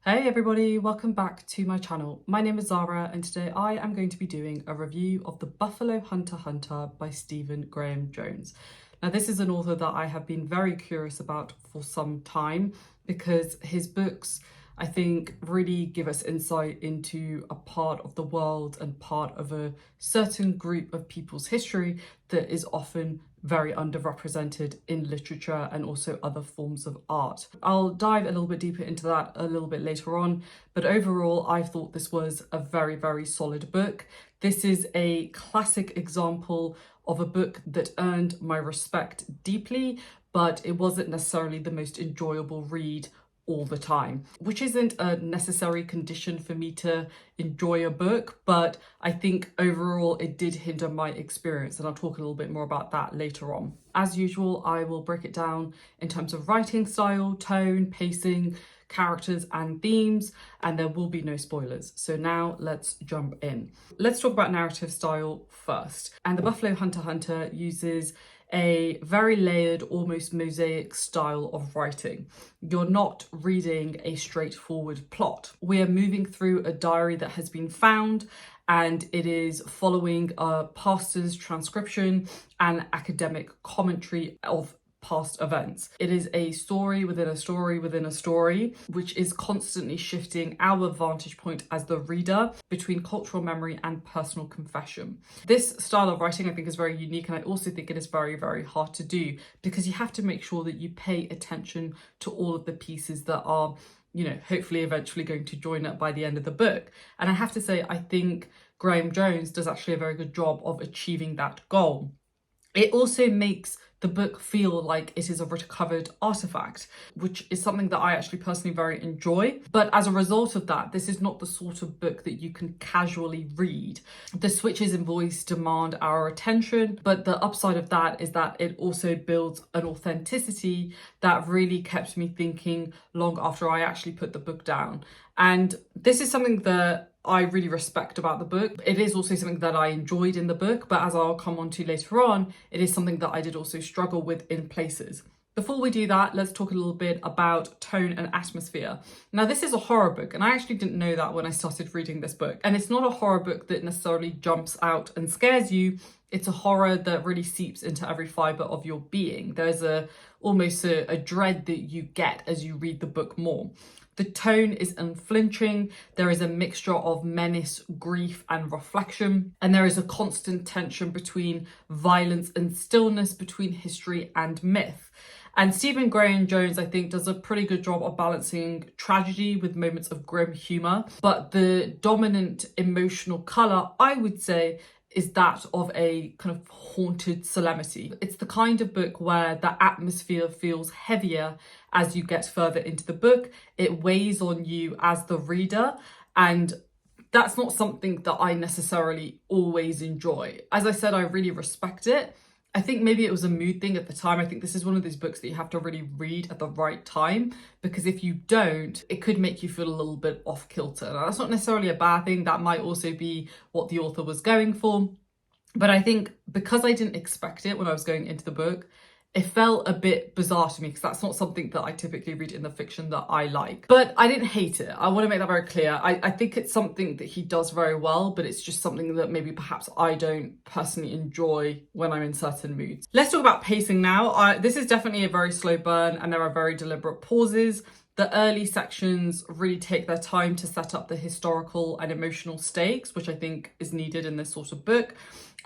Hey everybody, welcome back to my channel. My name is Zara and today I am going to be doing a review of The Buffalo Hunter Hunter by Stephen Graham Jones. Now this is an author that I have been very curious about for some time because his books I think really give us insight into a part of the world and part of a certain group of people's history that is often very underrepresented in literature and also other forms of art. I'll dive a little bit deeper into that a little bit later on, but overall I thought this was a very, very solid book. This is a classic example of a book that earned my respect deeply, but it wasn't necessarily the most enjoyable read all the time, which isn't a necessary condition for me to enjoy a book, but I think overall it did hinder my experience, and I'll talk a little bit more about that later on. As usual, I will break it down in terms of writing style, tone, pacing, characters and themes, and there will be no spoilers. So now let's jump in. Let's talk about narrative style first. And The Buffalo Hunter Hunter uses a very layered, almost mosaic style of writing. You're not reading a straightforward plot. We are moving through a diary that has been found, and it is following a pastor's transcription and academic commentary of past events. It is a story within a story within a story, which is constantly shifting our vantage point as the reader between cultural memory and personal confession. This style of writing I think is very unique, and I also think it is very, very hard to do because you have to make sure that you pay attention to all of the pieces that are, hopefully eventually going to join up by the end of the book. And I have to say, I think Graham Jones does actually a very good job of achieving that goal. It also makes the book feel like it is a recovered artifact, which is something that I actually personally very enjoy. But as a result of that, this is not the sort of book that you can casually read. The switches in voice demand our attention, but the upside of that is that it also builds an authenticity that really kept me thinking long after I actually put the book down. And this is something that I really respect about the book. It is also something that I enjoyed in the book, but as I'll come on to later on, it is something that I did also struggle with in places. Before we do that, let's talk a little bit about tone and atmosphere. Now, this is a horror book, and I actually didn't know that when I started reading this book. And it's not a horror book that necessarily jumps out and scares you. It's a horror that really seeps into every fibre of your being. There's almost a dread that you get as you read the book more. The tone is unflinching, there is a mixture of menace, grief and reflection, and there is a constant tension between violence and stillness, between history and myth. And Stephen Graham Jones, I think, does a pretty good job of balancing tragedy with moments of grim humour, but the dominant emotional colour, I would say, is that of a kind of haunted solemnity. It's the kind of book where the atmosphere feels heavier as you get further into the book. It weighs on you as the reader, and that's not something that I necessarily always enjoy. As I said, I really respect it. I think maybe it was a mood thing at the time. I think this is one of those books that you have to really read at the right time, because if you don't, it could make you feel a little bit off kilter. Now, that's not necessarily a bad thing. That might also be what the author was going for. But I think because I didn't expect it when I was going into the book, it felt a bit bizarre to me because that's not something that I typically read in the fiction that I like. But I didn't hate it. I want to make that very clear. I think it's something that he does very well, but it's just something that maybe perhaps I don't personally enjoy when I'm in certain moods. Let's talk about pacing now. This is definitely a very slow burn, and there are very deliberate pauses. The early sections really take their time to set up the historical and emotional stakes, which I think is needed in this sort of book.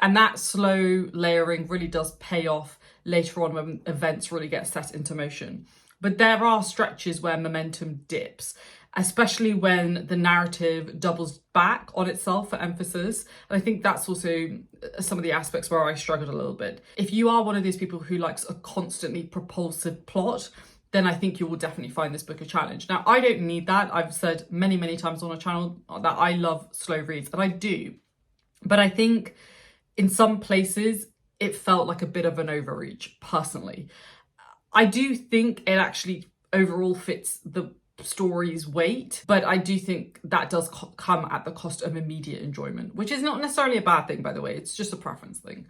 And that slow layering really does pay off later on when events really get set into motion. But there are stretches where momentum dips, especially when the narrative doubles back on itself for emphasis. And I think that's also some of the aspects where I struggled a little bit. If you are one of those people who likes a constantly propulsive plot, then I think you will definitely find this book a challenge. Now, I don't need that. I've said many, many times on a channel that I love slow reads, and I do. But I think in some places, it felt like a bit of an overreach, personally. I do think it actually overall fits the story's weight, but I do think that does come at the cost of immediate enjoyment, which is not necessarily a bad thing, by the way. It's just a preference thing.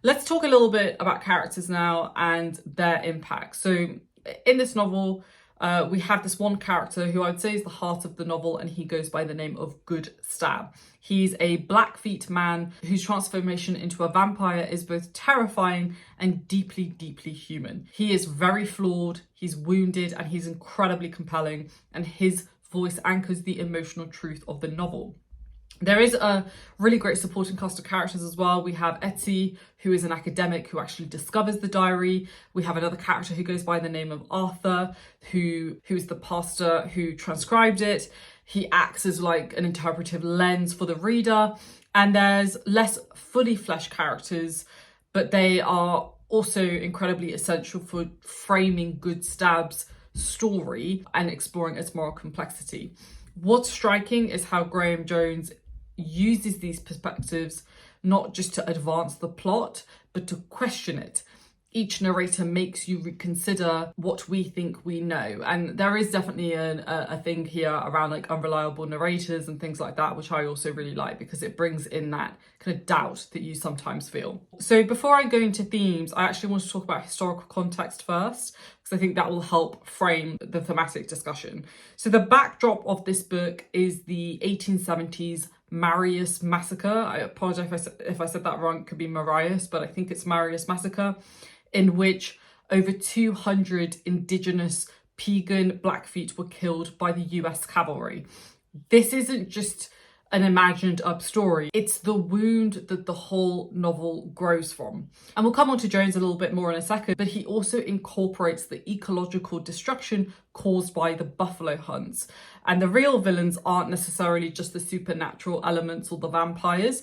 Let's talk a little bit about characters now and their impact. So in this novel, we have this one character who I would say is the heart of the novel, and he goes by the name of Good Stab. He's a Blackfeet man whose transformation into a vampire is both terrifying and deeply, deeply human. He is very flawed, he's wounded, and he's incredibly compelling, and his voice anchors the emotional truth of the novel. There is a really great supporting cast of characters as well. We have Etsy, who is an academic who actually discovers the diary. We have another character who goes by the name of Arthur, who is the pastor who transcribed it. He acts as like an interpretive lens for the reader. And there's less fully fleshed characters, but they are also incredibly essential for framing Good Stab's story and exploring its moral complexity. What's striking is how Graham Jones uses these perspectives not just to advance the plot, but to question it. Each narrator makes you reconsider what we think we know. And there is definitely a thing here around like unreliable narrators and things like that, which I also really like because it brings in that kind of doubt that you sometimes feel. So before I go into themes, I actually want to talk about historical context first, because I think that will help frame the thematic discussion. So the backdrop of this book is the 1870s Marius Massacre. I apologize if I said that wrong. It could be Marius, but I think it's Marius Massacre, in which over 200 indigenous pagan Blackfeet were killed by the US cavalry. This isn't just an imagined up story, it's the wound that the whole novel grows from. And we'll come on to Jones a little bit more in a second, but he also incorporates the ecological destruction caused by the buffalo hunts. And the real villains aren't necessarily just the supernatural elements or the vampires,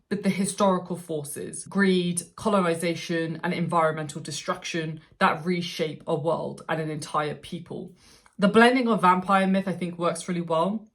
but the historical forces, greed, colonization, and environmental destruction that reshape a world and an entire people. The blending of vampire myth, I think, works really well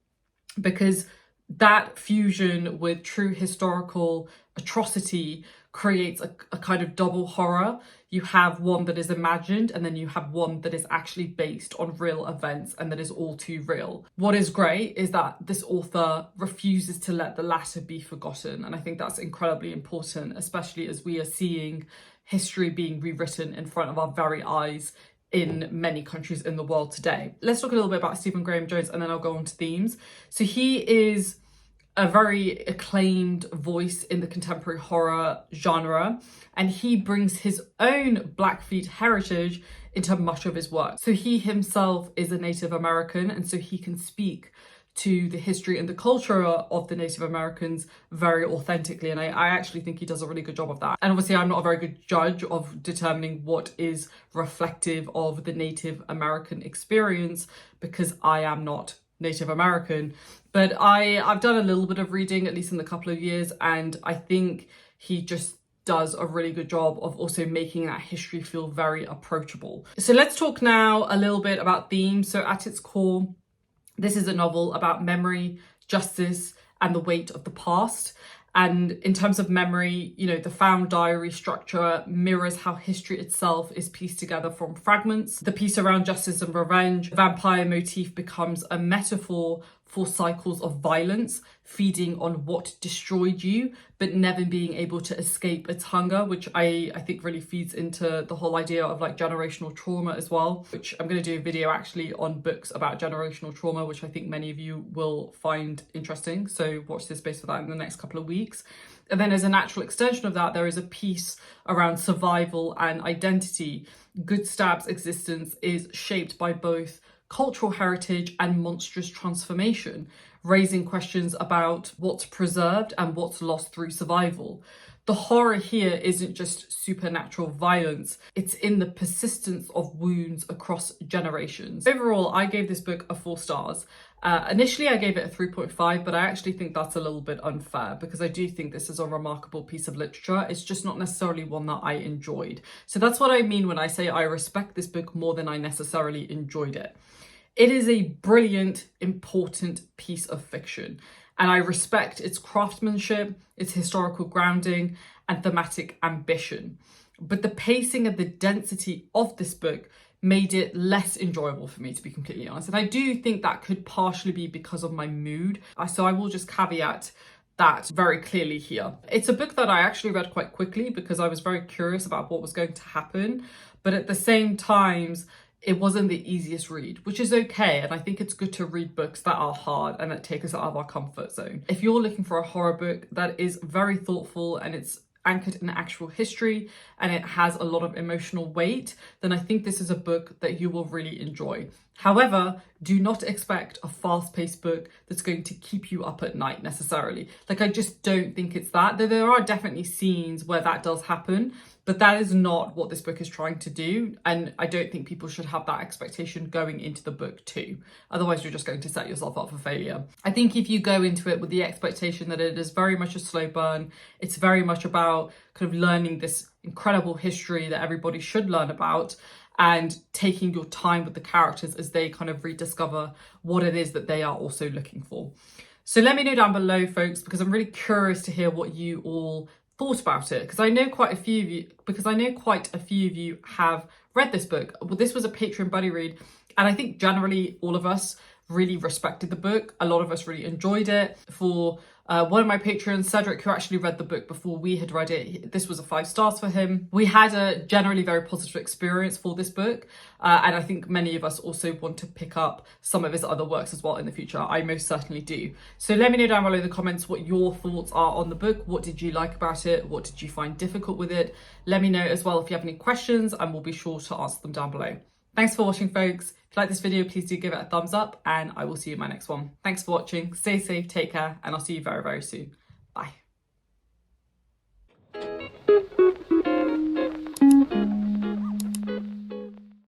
because that fusion with true historical atrocity creates a kind of double horror. You have one that is imagined, and then you have one that is actually based on real events and that is all too real. What is great is that this author refuses to let the latter be forgotten. And I think that's incredibly important, especially as we are seeing history being rewritten in front of our very eyes in many countries in the world today. Let's talk a little bit about Stephen Graham Jones, and then I'll go on to themes. So he is a very acclaimed voice in the contemporary horror genre, and he brings his own Blackfeet heritage into much of his work. So he himself is a Native American, and so he can speak to the history and the culture of the Native Americans very authentically, and I actually think he does a really good job of that. And obviously I'm not a very good judge of determining what is reflective of the Native American experience because I am not Native American, but I've done a little bit of reading, at least in the couple of years, and I think he just does a really good job of also making that history feel very approachable. So let's talk now a little bit about themes. So at its core, this is a novel about memory, justice, and the weight of the past. And in terms of memory, you know, the found diary structure mirrors how history itself is pieced together from fragments. The piece around justice and revenge, vampire motif becomes a metaphor for cycles of violence, feeding on what destroyed you, but never being able to escape its hunger, which I think really feeds into the whole idea of like generational trauma as well, which I'm going to do a video actually on books about generational trauma, which I think many of you will find interesting. So watch this space for that in the next couple of weeks. And then as a natural extension of that, there is a piece around survival and identity. Good Stab's existence is shaped by both cultural heritage and monstrous transformation, raising questions about what's preserved and what's lost through survival. The horror here isn't just supernatural violence, it's in the persistence of wounds across generations. Overall, I gave this book a 4 stars. Initially, I gave it a 3.5, but I actually think that's a little bit unfair because I do think this is a remarkable piece of literature. It's just not necessarily one that I enjoyed. So that's what I mean when I say I respect this book more than I necessarily enjoyed it. It is a brilliant, important piece of fiction, and I respect its craftsmanship, its historical grounding, and thematic ambition. But the pacing and the density of this book made it less enjoyable for me, to be completely honest. And I do think that could partially be because of my mood. So I will just caveat that very clearly here. It's a book that I actually read quite quickly because I was very curious about what was going to happen. But at the same time, it wasn't the easiest read, which is okay. And I think it's good to read books that are hard and that take us out of our comfort zone. If you're looking for a horror book that is very thoughtful and it's anchored in actual history and it has a lot of emotional weight, then I think this is a book that you will really enjoy. However, do not expect a fast-paced book that's going to keep you up at night necessarily. Like, I just don't think it's that. There are definitely scenes where that does happen, but that is not what this book is trying to do. And I don't think people should have that expectation going into the book too. Otherwise, you're just going to set yourself up for failure. I think if you go into it with the expectation that it is very much a slow burn, it's very much about kind of learning this incredible history that everybody should learn about, and taking your time with the characters as they kind of rediscover what it is that they are also looking for. So let me know down below, folks, because I'm really curious to hear what you all thought about it, because I know quite a few of you have read this book. Well, this was a Patreon buddy read, and I think generally all of us really respected the book. A lot of us really enjoyed it. For one of my patrons, Cedric, who actually read the book before we had read it, this was a 5 stars for him. We had a generally very positive experience for this book, and I think many of us also want to pick up some of his other works as well in the future. I most certainly do. So let me know down below in the comments what your thoughts are on the book. What did you like about it? What did you find difficult with it? Let me know as well if you have any questions, and we'll be sure to answer them down below. Thanks for watching, folks. If you like this video, please do give it a thumbs up, and I will see you in my next one. Thanks for watching. Stay safe, take care, and I'll see you very, very soon.